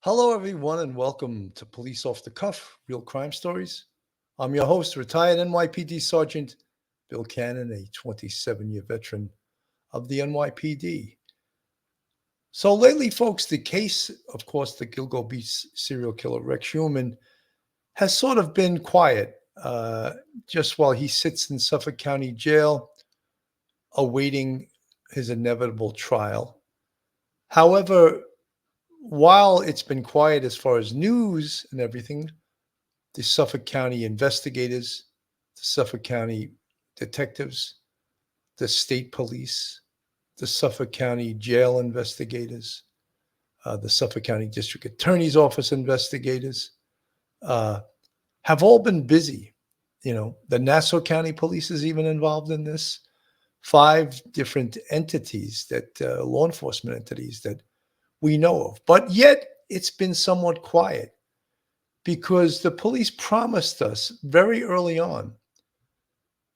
Hello, everyone, and welcome to Police Off the Cuff, Real Crime Stories. I'm your host, retired NYPD Sergeant Bill Cannon, a 27-year veteran of the NYPD. So lately, folks, the case, of course, the Gilgo Beach serial killer Rex Heuermann has sort of been quiet just while he sits in Suffolk County Jail awaiting his inevitable trial. However, while it's been quiet as far as news and everything, the Suffolk County investigators, the Suffolk County detectives, the state police, the Suffolk County jail investigators, the Suffolk County District Attorney's Office investigators have all been busy. You know, the Nassau County Police is even involved in this. 5 different entities that law enforcement entities that we know of. But yet it's been somewhat quiet because the police promised us very early on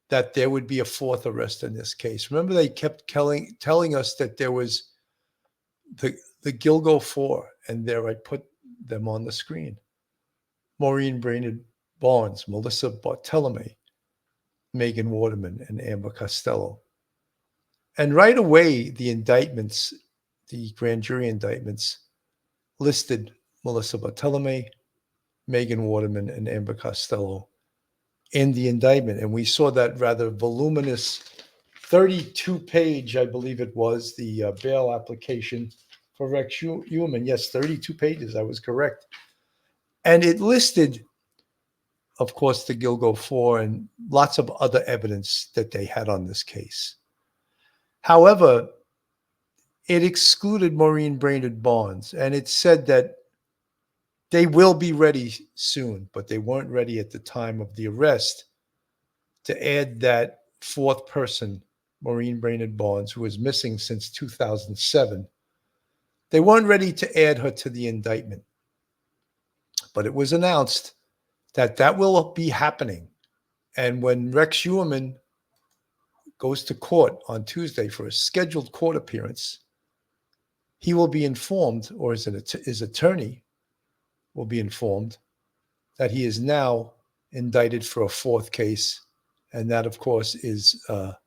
that there would be a 4th arrest in this case. Remember, they kept telling us that there was the Gilgo 4, and there I put them on the screen. Maureen Brainyard Barnes, Melissa Barthelemy, Megan Waterman, and Amber Costello. And right away, the indictments, the grand jury indictments, listed Melissa Barthelemy, Megan Waterman, and Amber Costello in the indictment. And we saw that rather voluminous 32-page, I believe it was, the bail application for Rex Heuermann. Yes, 32 pages, I was correct. And it listed, of course, the Gilgo 4 and lots of other evidence that they had on this case. However, it excluded Maureen Brainyard Barnes, and it said that they will be ready soon, but they weren't ready at the time of the arrest to add that 4th person, Maureen Brainyard Barnes, who was missing since 2007. They weren't ready to add her to the indictment. But it was announced that that will be happening. And when Rex Heuermann goes to court on Tuesday for a scheduled court appearance, he will be informed, or his attorney will be informed, that he is now indicted for a 4th case. And that, of course, is the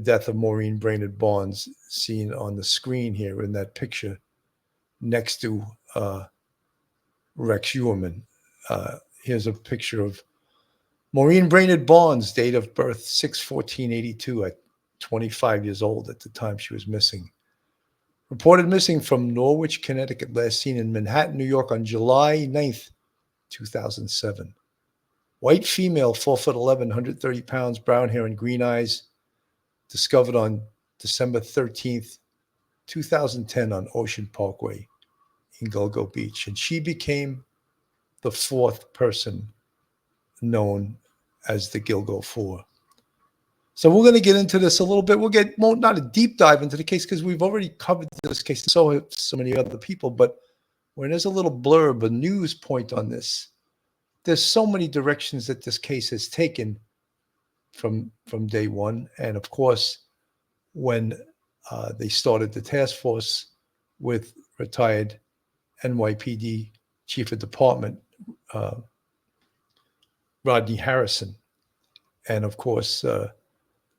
death of Maureen Brainyard Barnes, seen on the screen here in that picture next to Rex Heuermann. Here's a picture of Maureen Brainyard Barnes, date of birth 6/14/82, at 25 years old at the time she was missing. Reported missing from Norwich, Connecticut, last seen in Manhattan, New York on July 9th, 2007. White female, 4'11", 130 pounds, brown hair and green eyes. Discovered on December 13th, 2010 on Ocean Parkway in Gilgo Beach. And she became the 4th person known as the Gilgo 4. So we're going to get into this a little bit. We'll get not a deep dive into the case because we've already covered this case, so have so many other people. But when there's a little blurb, a news point on this, there's so many directions that this case has taken from day one. And of course, when they started the task force with retired NYPD Chief of Department Rodney Harrison, and of course,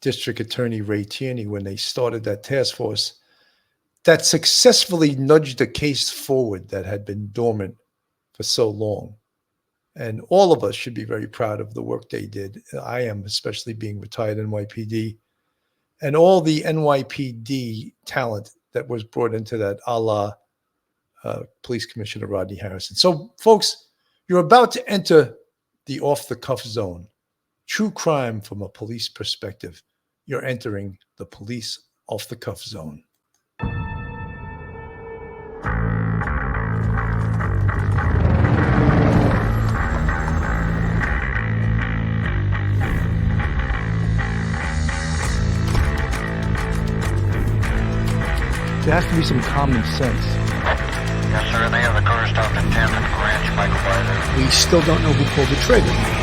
District Attorney Ray Tierney, when they started that task force that successfully nudged the case forward that had been dormant for so long. And all of us should be very proud of the work they did. I am, especially being retired NYPD, and all the NYPD talent that was brought into that, a la Police Commissioner Rodney Harrison. So, folks, you're about to enter the off-the-cuff zone. True crime from a police perspective. You're entering the police off-the-cuff zone. There has to be some common sense. Yes, sir. They have the car stopped in 10th and Ranch Michael by there. We still don't know who pulled the trigger.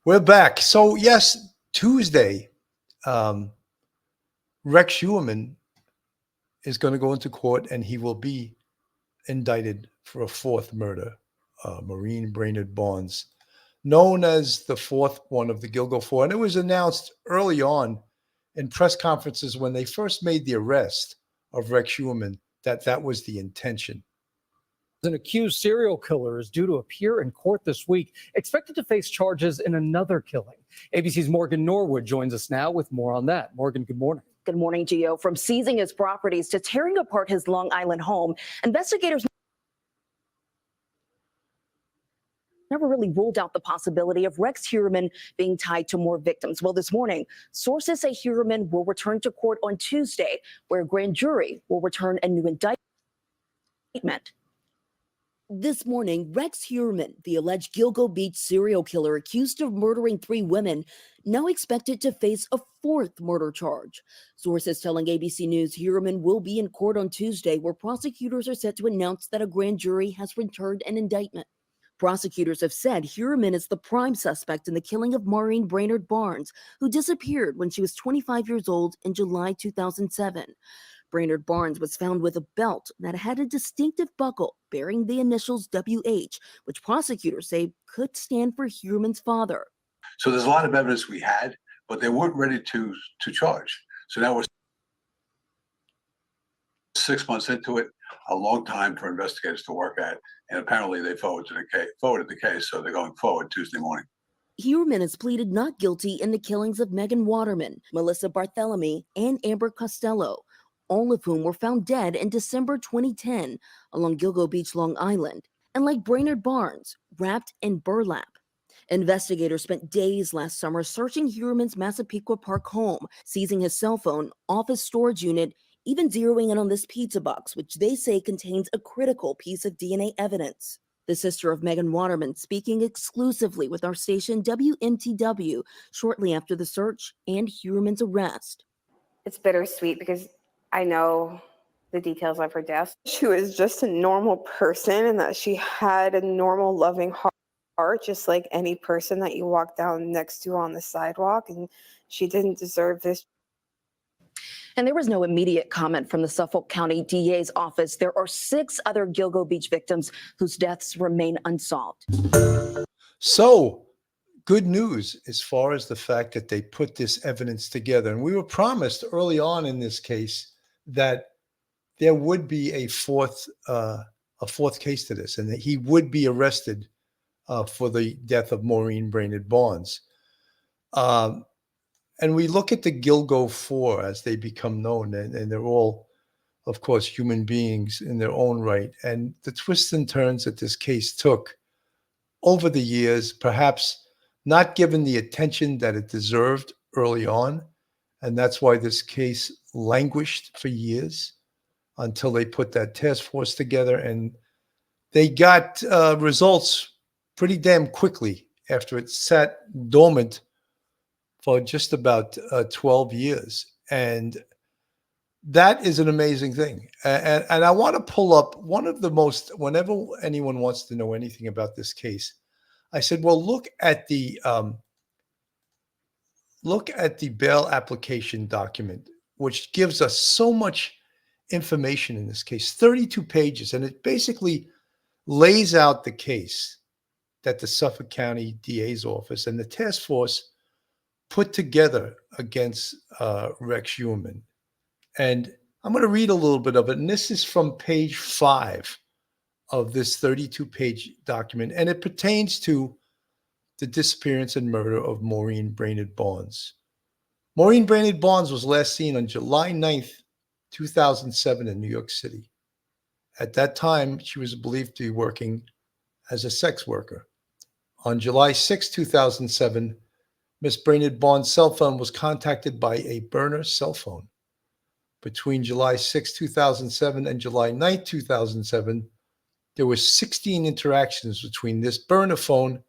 We're back. So yes, Tuesday, Rex Heuermann is going to go into court and he will be indicted for a fourth murder. Maureen Brainyard Barnes, known as the fourth one of the Gilgo Four. And it was announced early on in press conferences when they first made the arrest of Rex Heuermann that that was the intention. An accused serial killer is due to appear in court this week, expected to face charges in another killing. ABC's Morgan Norwood joins us now with more on that. Morgan, good morning. Good morning, Gio. From seizing his properties to tearing apart his Long Island home, investigators never really ruled out the possibility of Rex Heuermann being tied to more victims. Well, this morning, sources say Heuermann will return to court on Tuesday, where a grand jury will return a new indictment. This morning, Rex Heuermann, the alleged Gilgo Beach serial killer accused of murdering 3 women, now expected to face a 4th murder charge. Sources telling ABC News Heuermann will be in court on Tuesday, where prosecutors are set to announce that a grand jury has returned an indictment. Prosecutors have said Heuermann is the prime suspect in the killing of Maureen Brainyard Barnes, who disappeared when she was 25 years old in July 2007. Brainyard Barnes was found with a belt that had a distinctive buckle bearing the initials WH, which prosecutors say could stand for Heuermann's father. So there's a lot of evidence we had, but they weren't ready to charge. So now we're 6 months into it, a long time for investigators to work at, and apparently they forwarded the case, so they're going forward Tuesday morning. Heuermann has pleaded not guilty in the killings of Megan Waterman, Melissa Barthelemy, and Amber Costello, all of whom were found dead in December 2010 along Gilgo Beach, Long Island, and like Brainyard Barnes, wrapped in burlap. Investigators spent days last summer searching Heuermann's Massapequa Park home, seizing his cell phone, office storage unit, even zeroing in on this pizza box, which they say contains a critical piece of DNA evidence. The sister of Megan Waterman speaking exclusively with our station WMTW shortly after the search and Heuermann's arrest. It's bittersweet because I know the details of her death. She was just a normal person and that she had a normal, loving heart, just like any person that you walk down next to on the sidewalk, and she didn't deserve this. And there was no immediate comment from the Suffolk County DA's office. There are 6 other Gilgo Beach victims whose deaths remain unsolved. So good news as far as the fact that they put this evidence together. And we were promised early on in this case that there would be a fourth case to this, and that he would be arrested for the death of Maureen Brainyard Barnes. And we look at the Gilgo Four as they become known, and they're all, of course, human beings in their own right. And the twists and turns that this case took over the years, perhaps not given the attention that it deserved early on. And that's why this case languished for years until they put that task force together. And they got results pretty damn quickly after it sat dormant for just about 12 years. And that is an amazing thing. And I want to pull up one of the most, whenever anyone wants to know anything about this case, I said, well, look at the bail application document, which gives us so much information in this case, 32 pages. And it basically lays out the case that the Suffolk County DA's office and the task force put together against Rex Heuermann. And I'm going to read a little bit of it. And this is from page 5 of this 32-page document. And it pertains to the disappearance and murder of Maureen Brainyard Barnes. Maureen Brainyard Barnes was last seen on July 9th, 2007 in New York City. At that time, she was believed to be working as a sex worker. On July 6, 2007, Miss Brainyard Barnes' cell phone was contacted by a burner cell phone. Between July 6, 2007 and July 9, 2007, there were 16 interactions between this burner phone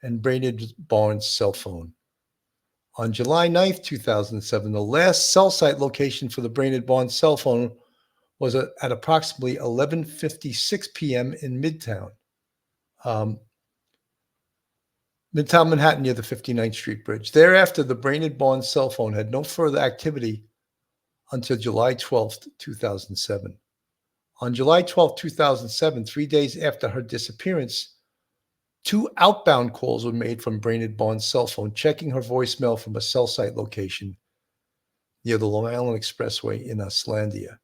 and Brainyard Barnes' cell phone. On July 9, 2007, the last cell site location for the Brainyard Barnes cell phone was at approximately 11:56 p.m. in Midtown. Midtown Manhattan near the 59th Street Bridge. Thereafter, the Brainyard Barnes cell phone had no further activity until July 12th, 2007. On July 12, 2007, 3 days after her disappearance, 2 outbound calls were made from Brainyard Barnes' cell phone, checking her voicemail from a cell site location near the Long Island Expressway in Islandia.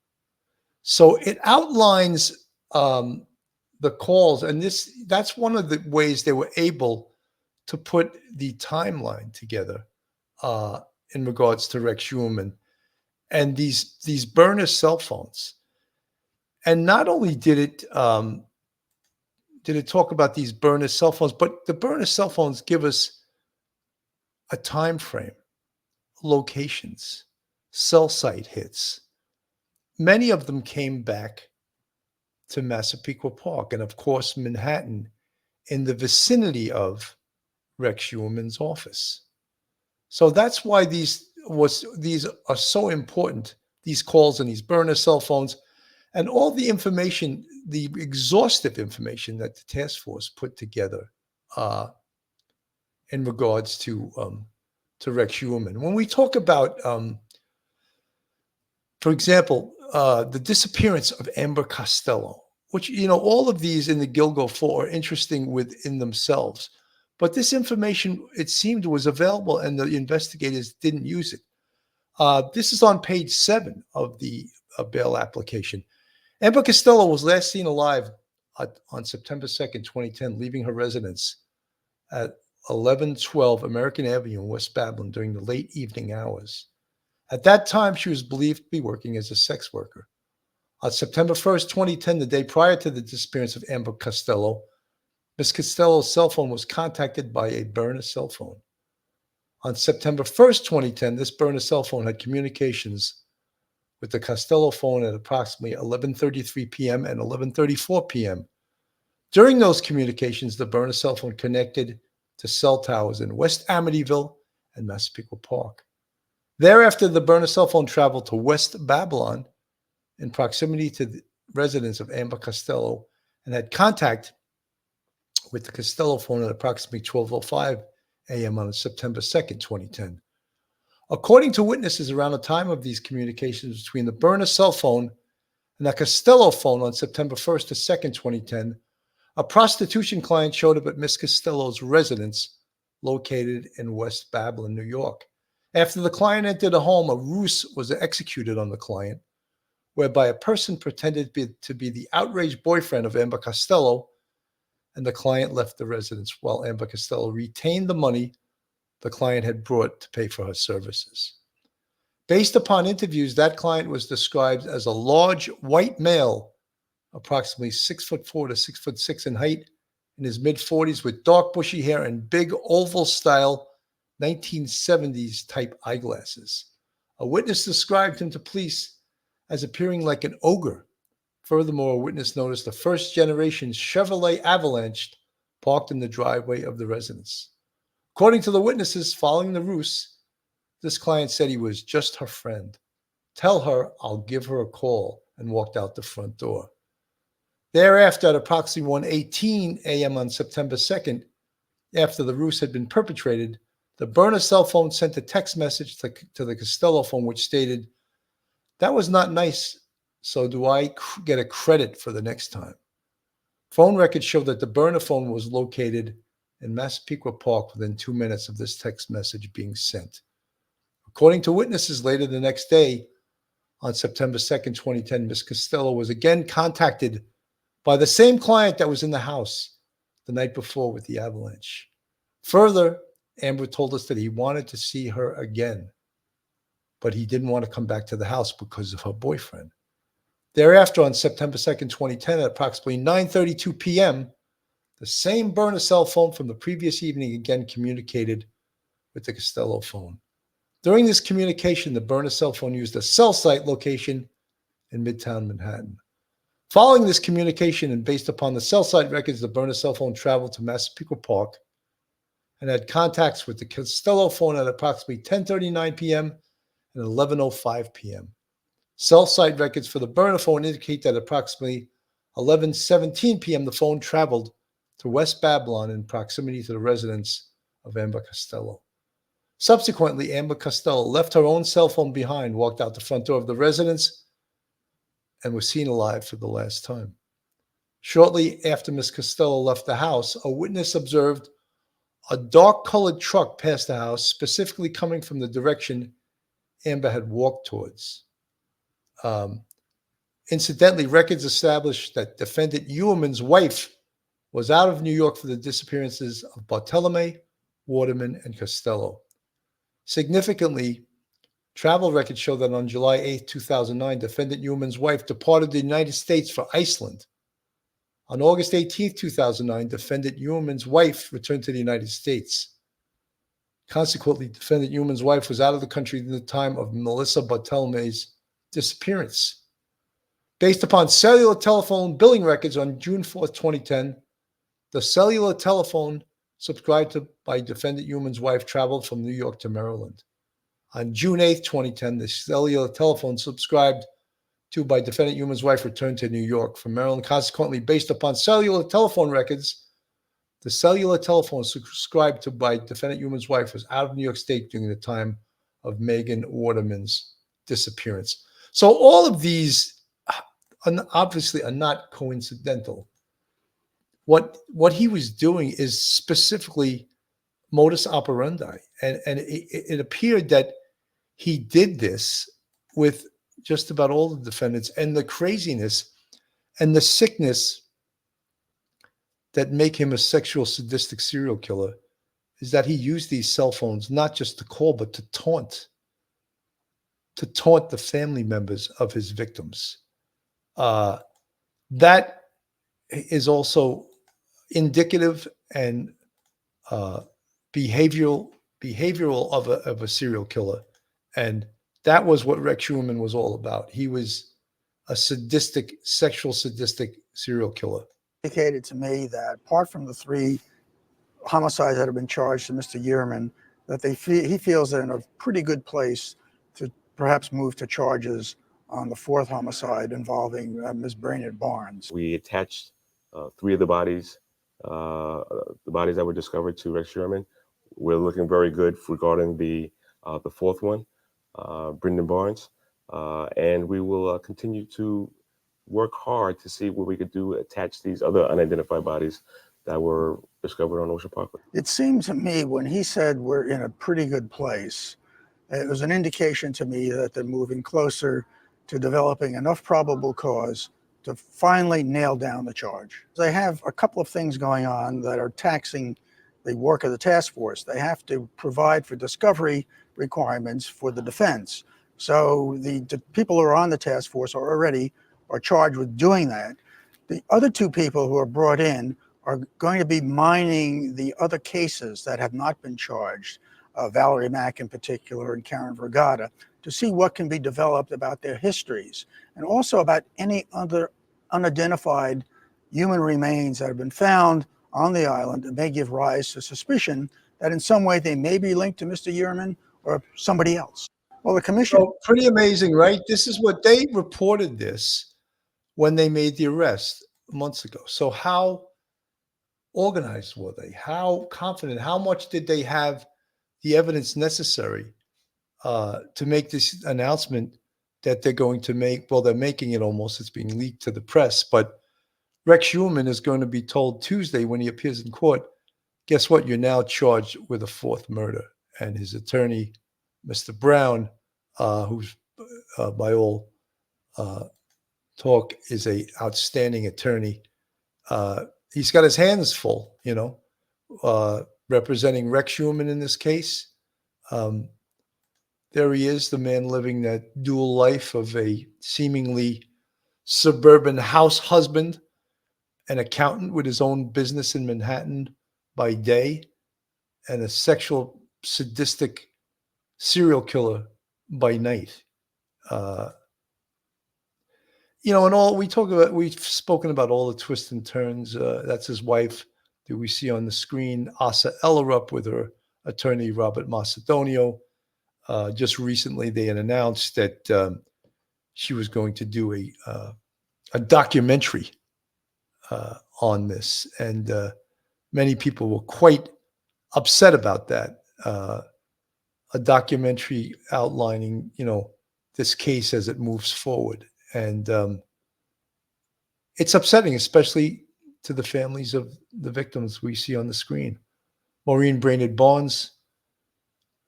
So it outlines the calls, and that's one of the ways they were able to put the timeline together in regards to Rex Heuermann and these burner cell phones. And not only did it talk about these burner cell phones, but the burner cell phones give us a time frame, locations, cell site hits. Many of them came back to Massapequa Park and, of course, Manhattan, in the vicinity of Rex Heuermann's office. So that's why these are so important, these calls and these burner cell phones, and all the information, the exhaustive information that the task force put together in regards to Rex Heuermann. When we talk about, for example, the disappearance of Amber Costello, which, all of these in the Gilgo 4 are interesting within themselves. But this information, it seemed, was available and the investigators didn't use it. This is on page 7 of the bail application. Amber Costello was last seen alive on September 2nd, 2010, leaving her residence at 1112 American Avenue in West Babylon during the late evening hours. At that time, she was believed to be working as a sex worker. On September 1st, 2010, the day prior to the disappearance of Amber Costello, Ms. Costello's cell phone was contacted by a burner cell phone. On September 1st, 2010, this burner cell phone had communications with the Costello phone at approximately 11:33 p.m. and 11:34 p.m. During those communications, the burner cell phone connected to cell towers in West Amityville and Massapequa Park. Thereafter, the burner cell phone traveled to West Babylon in proximity to the residence of Amber Costello and had contact with the Costello phone at approximately 12:05 a.m. on September 2nd, 2010. According to witnesses, around the time of these communications between the burner cell phone and the Costello phone on September 1st to 2nd, 2010, a prostitution client showed up at Miss Costello's residence located in West Babylon, New York. After the client entered the home, a ruse was executed on the client, whereby a person pretended to be the outraged boyfriend of Amber Costello, and the client left the residence while Amber Costello retained the money the client had brought to pay for her services. Based upon interviews, that client was described as a large white male, approximately 6'4" to 6'6" in height, in his mid-40s, with dark bushy hair and big oval-style 1970s type eyeglasses. A witness described him to police as appearing like an ogre. Furthermore, a witness noticed a first-generation Chevrolet Avalanche parked in the driveway of the residence. According to the witnesses, following the ruse, this client said he was just her friend. Tell her I'll give her a call, and walked out the front door. Thereafter, at approximately 1:18 a.m. on September 2nd, after the ruse had been perpetrated, the burner cell phone sent a text message to the Costello phone, which stated, "That was not nice, so do I get a credit for the next time?" Phone records show that the burner phone was located in Massapequa Park within 2 minutes of this text message being sent. According to witnesses, later the next day, on September 2nd, 2010, Ms. Costello was again contacted by the same client that was in the house the night before with the avalanche. Further, Amber told us that he wanted to see her again, but he didn't want to come back to the house because of her boyfriend. Thereafter, on September 2nd, 2010, at approximately 9:32 p.m., the same burner cell phone from the previous evening again communicated with the Costello phone. During this communication, the burner cell phone used a cell site location in Midtown Manhattan. Following this communication and based upon the cell site records, the burner cell phone traveled to Massapequa Park and had contacts with the Costello phone at approximately 10:39 p.m. and 11:05 p.m. Cell site records for the burner phone indicate that approximately 11:17 p.m. the phone traveled to West Babylon in proximity to the residence of Amber Costello. Subsequently, Amber Costello left her own cell phone behind, walked out the front door of the residence, and was seen alive for the last time. Shortly after Ms. Costello left the house, a witness observed a dark-colored truck pass the house, specifically coming from the direction Amber had walked towards. Incidentally, records established that defendant Heuermann's wife was out of New York for the disappearances of Bartolome, Waterman, and Costello. Significantly, travel records show that on July 8, 2009, defendant Heuermann's wife departed the United States for Iceland. On August 18, 2009, defendant Heuermann's wife returned to the United States. Consequently, defendant Heuermann's wife was out of the country at the time of Melissa Bartolome's disappearance. Based upon cellular telephone billing records on June 4, 2010, the cellular telephone subscribed to by defendant Heuermann's wife traveled from New York to Maryland. On June 8, 2010, the cellular telephone subscribed to by defendant Heuermann's wife returned to New York from Maryland. Consequently, based upon cellular telephone records, the cellular telephone subscribed to by defendant Heuermann's wife was out of New York State during the time of Megan Waterman's disappearance. So all of these obviously are not coincidental. What he was doing is specifically modus operandi, and it appeared that he did this with just about all the defendants, and the craziness and the sickness that make him a sexual sadistic serial killer is that he used these cell phones not just to call, but to taunt the family members of his victims. That is also indicative and behavioral of a serial killer. And that was what Rex Heuermann was all about. He was a sadistic, sexual sadistic serial killer. Indicated to me that apart from the 3 homicides that have been charged to Mr. Heuermann, that he feels they're in a pretty good place to perhaps move to charges on the 4th homicide involving Ms. Brainyard Barnes. We attached 3 of the bodies that were discovered to Rex Heuermann. We're looking very good regarding the 4th one, Brainyard Barnes, and we will continue to work hard to see what we could do to attach these other unidentified bodies that were discovered on Ocean Parkway. It seemed to me when he said we're in a pretty good place, it was an indication to me that they're moving closer to developing enough probable cause to finally nail down the charge. They have a couple of things going on that are taxing the work of the task force. They have to provide for discovery requirements for the defense. So the people who are on the task force are charged with doing that. The other 2 people who are brought in are going to be mining the other cases that have not been charged, Valerie Mack in particular and Karen Vergata, to see what can be developed about their histories and also about any other unidentified human remains that have been found on the island that may give rise to suspicion that in some way they may be linked to Mr. Heuermann or somebody else. Well, the commission... So pretty amazing, right? This is what they reported this when they made the arrest months ago. So how organized were they? How confident? How much did they have the evidence necessary to make this announcement that they're going to make? Well, they're making it almost. It's being leaked to the press. But Rex Heuermann is going to be told Tuesday when he appears in court, guess what? You're now charged with a 4th murder. And his attorney, Mr. Brown, who's by all talk is a outstanding attorney. He's got his hands full, representing Rex Heuermann in this case. There he is, the man living that dual life of a seemingly suburban house husband, an accountant with his own business in Manhattan by day, and a sexual sadistic serial killer by night. And all we've spoken about all the twists and turns. That's his wife that we see on the screen, Asa Ellerup, with her attorney, Robert Macedonio. Just recently, they had announced that she was going to do a documentary on this. And many people were quite upset about that. A documentary outlining, this case as it moves forward. And it's upsetting, especially to the families of the victims we see on the screen. Maureen Brainyard Barnes,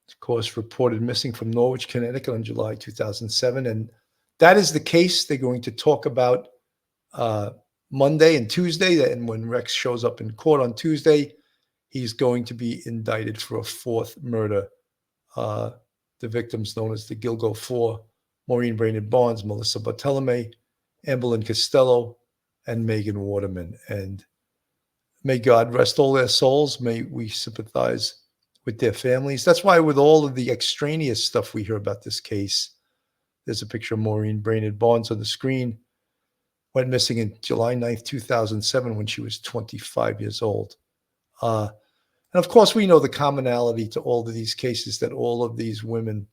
of course, reported missing from Norwich, Connecticut on July 2007. And that is the case they're going to talk about Monday and Tuesday. And when Rex shows up in court on Tuesday, he's going to be indicted for a fourth murder. The victims known as the Gilgo Four: Maureen Brainyard Barnes, Melissa Bartolome, Amberlynn Costello, and Megan Waterman. And may God rest all their souls. May we sympathize with their families. That's why with all of the extraneous stuff we hear about this case, there's a picture of Maureen Brainyard Barnes on the screen. Went missing in July 9th, 2007 when she was 25 years old. And of course, we know the commonality to all of these cases, that all of these women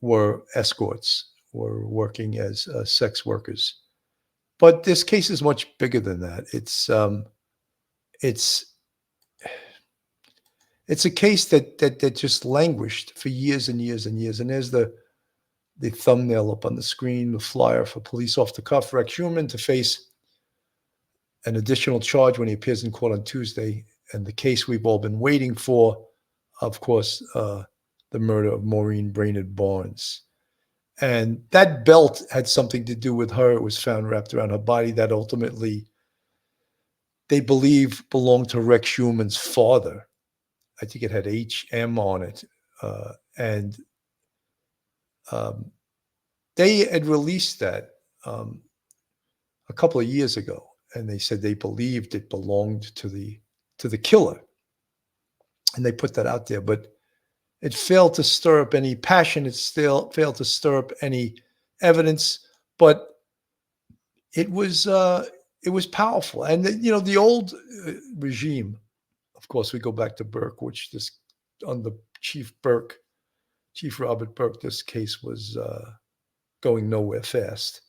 were escorts, were working as sex workers. But this case is much bigger than that. It's a case that just languished for years and years and years. And there's the thumbnail up on the screen, the flyer for police off the cuff, Rex Heuermann, to face an additional charge when he appears in court on Tuesday. And the case we've all been waiting for, of course, the murder of Maureen Brainyard Barnes. And that belt had something to do with her. It was found wrapped around her body, that ultimately they believe belonged to Rex Heuermann's father. I think it had HM on it. And they had released that a couple of years ago. And they said they believed it belonged to the killer. And they put that out there. But it failed to stir up any passion. It still failed to stir up any evidence, but it was powerful. And the old regime, of course, we go back to Burke, which this under Chief Robert Burke, this case was going nowhere fast.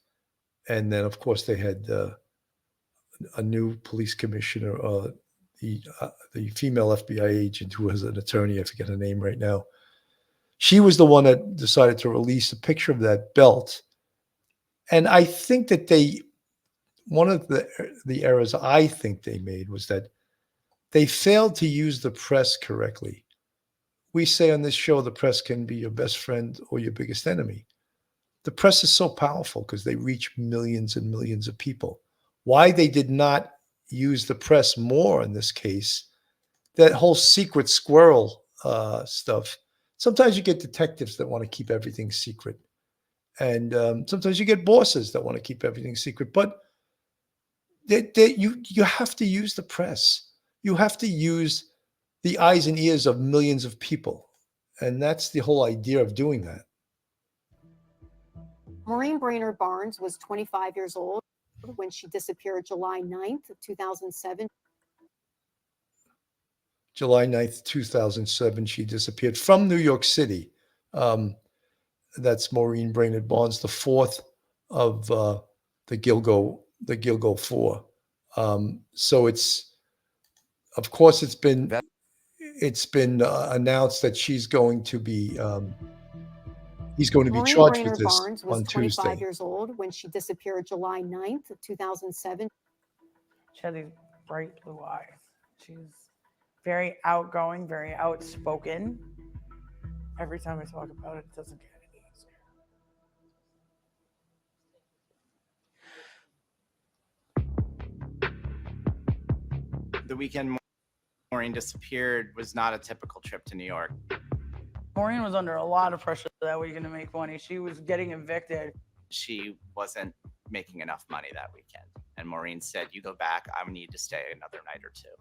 And then, of course, they had a new police commissioner, the female FBI agent who was an attorney. I forget her name right now. She was the one that decided to release a picture of that belt. And I think that one of the errors I think they made was that they failed to use the press correctly. We say on this show, the press can be your best friend or your biggest enemy. The press is so powerful because they reach millions and millions of people. Why they did not use the press more in this case, that whole secret squirrel stuff. Sometimes you get detectives that want to keep everything secret. And sometimes you get bosses that want to keep everything secret. But you have to use the press. You have to use the eyes and ears of millions of people. And that's the whole idea of doing that. Maureen Brainyard Barnes was 25 years old when she disappeared July 9th of 2007. July 9th, 2007, she disappeared from New York City. That's Maureen Brainyard Barnes, the fourth of the Gilgo Four. So of course, it's been announced that he's going to be charged with this Barnes was on 25 Tuesday. years old when she disappeared July 9th of 2007. She had these bright blue eyes. She's very outgoing, very outspoken. Every time I talk about it, it doesn't get any easier. The weekend Maureen disappeared was not a typical trip to New York. Maureen was under a lot of pressure that weekend to make money. She was getting evicted. She wasn't making enough money that weekend. And Maureen said, "You go back, I need to stay another night or two."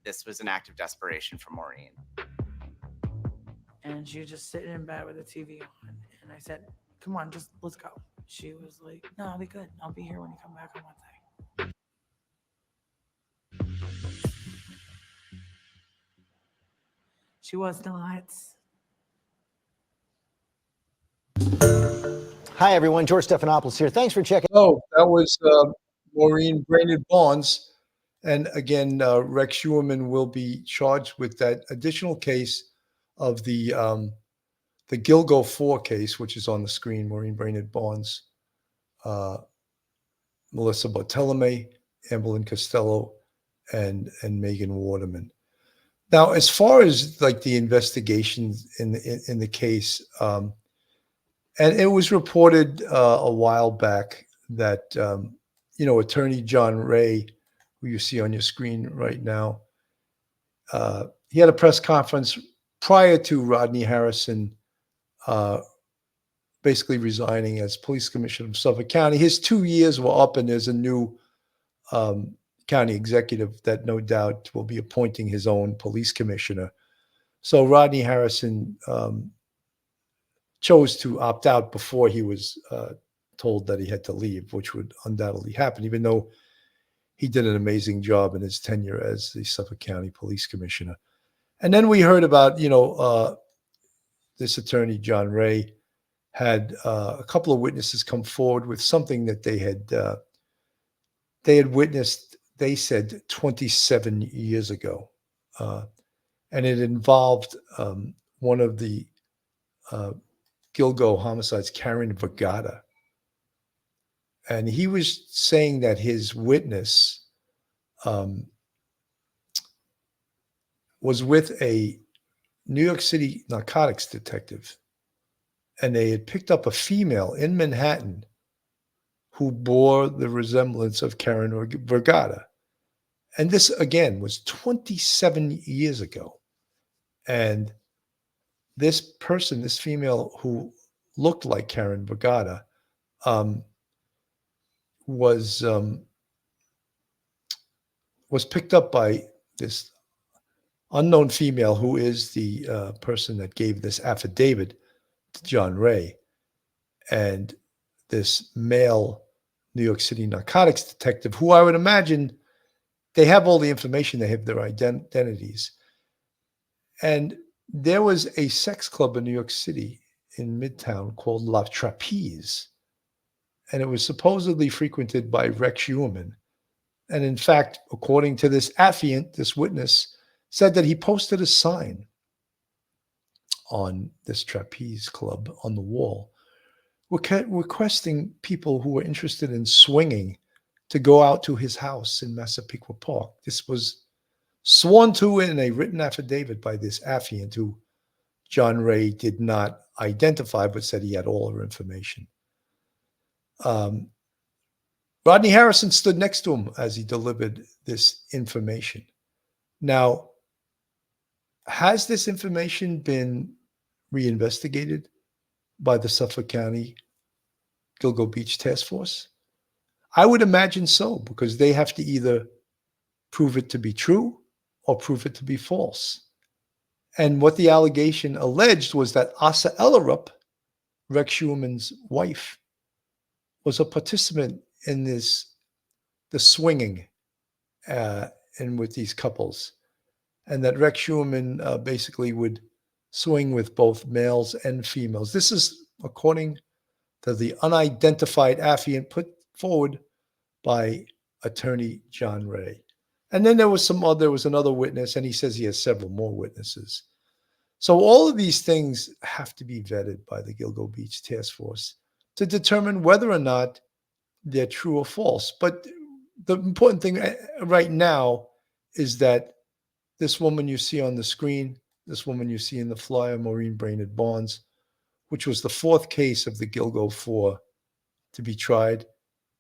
This was an act of desperation for Maureen. And she was just sitting in bed with the TV on. And I said, "Come on, let's go." She was like, "No, I'll be good. I'll be here when you come back on Wednesday." She was not. Hi, everyone. George Stephanopoulos here. Thanks for checking. Oh, that was Maureen Brainyard Barnes. And again, Rex Heuermann will be charged with that additional case of the Gilgo 4 case, which is on the screen. Maureen Brainyard Barnes, Melissa Bartolome, Amberlynn Costello, and Megan Waterman. Now, as far as like the investigations in the case, and it was reported a while back that Attorney John Ray, who you see on your screen right now, he had a press conference prior to Rodney Harrison basically resigning as police commissioner of Suffolk County. His 2 years were up, and there's a new county executive that no doubt will be appointing his own police commissioner. So Rodney Harrison chose to opt out before he was told that he had to leave, which would undoubtedly happen, even though he did an amazing job in his tenure as the Suffolk County Police Commissioner. And then we heard about, this attorney, John Ray, had a couple of witnesses come forward with something that they had witnessed, they said, 27 years ago. And it involved one of the Gilgo homicides, Karen Vergata. And he was saying that his witness was with a New York City narcotics detective, and they had picked up a female in Manhattan who bore the resemblance of Karen Vergata. And this, again, was 27 years ago. And this person, this female who looked like Karen Vergata, was picked up by this unknown female who is the person that gave this affidavit to John Ray. And this male New York City narcotics detective, who I would imagine they have all the information, they have their identities. And there was a sex club in New York City in Midtown called La Trapeze. And it was supposedly frequented by Rex Heuermann. And in fact, according to this affiant, this witness, said that he posted a sign on this trapeze club on the wall requesting people who were interested in swinging to go out to his house in Massapequa Park. This was sworn to in a written affidavit by this affiant who John Ray did not identify, but said he had all her information. Rodney Harrison stood next to him as he delivered this information. Now, has this information been reinvestigated by the Suffolk County Gilgo Beach Task Force? I would imagine so, because they have to either prove it to be true or prove it to be false. And what the allegation alleged was that Asa Ellerup, Rex Heuermann's wife, was a participant in the swinging and with these couples, and that Rex Heuermann basically would swing with both males and females. This is according to the unidentified affiant put forward by attorney John Ray. And then there was another witness, and he says he has several more witnesses. So all of these things have to be vetted by the Gilgo Beach Task Force to determine whether or not they're true or false. But the important thing right now is that this woman you see on the screen, this woman you see in the flyer, Maureen Brainyard Barnes, which was the fourth case of the Gilgo 4 to be tried,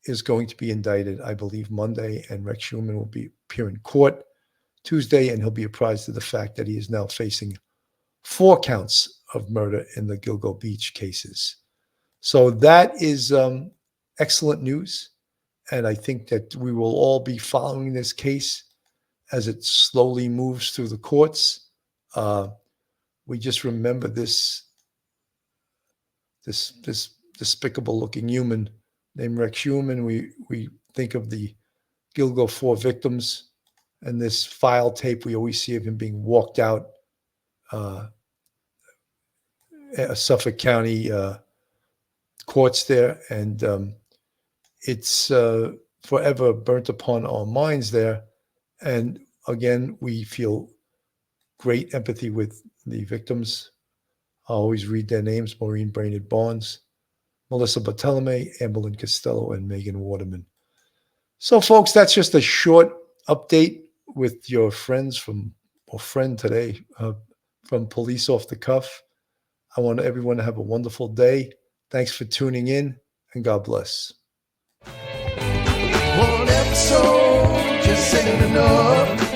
is going to be indicted, I believe, Monday, and Rex Heuermann will appear in court Tuesday, and he'll be apprised of the fact that he is now facing 4 counts of murder in the Gilgo Beach cases. So that is excellent news, and I think that we will all be following this case as it slowly moves through the courts. We just remember this despicable-looking human named Rex Heuermann. We think of the Gilgo 4 victims, and this file tape we always see of him being walked out Suffolk County courts there, and it's forever burnt upon our minds there And again, we feel great empathy with the victims. I always read their names: Maureen Brainyard Barnes, Melissa Bartolome, Amberlynn Costello, and Megan Waterman. So, folks, that's just a short update with your friend today from Police Off the Cuff. I want everyone to have a wonderful day. Thanks for tuning in, and God bless. One episode just ain't enough.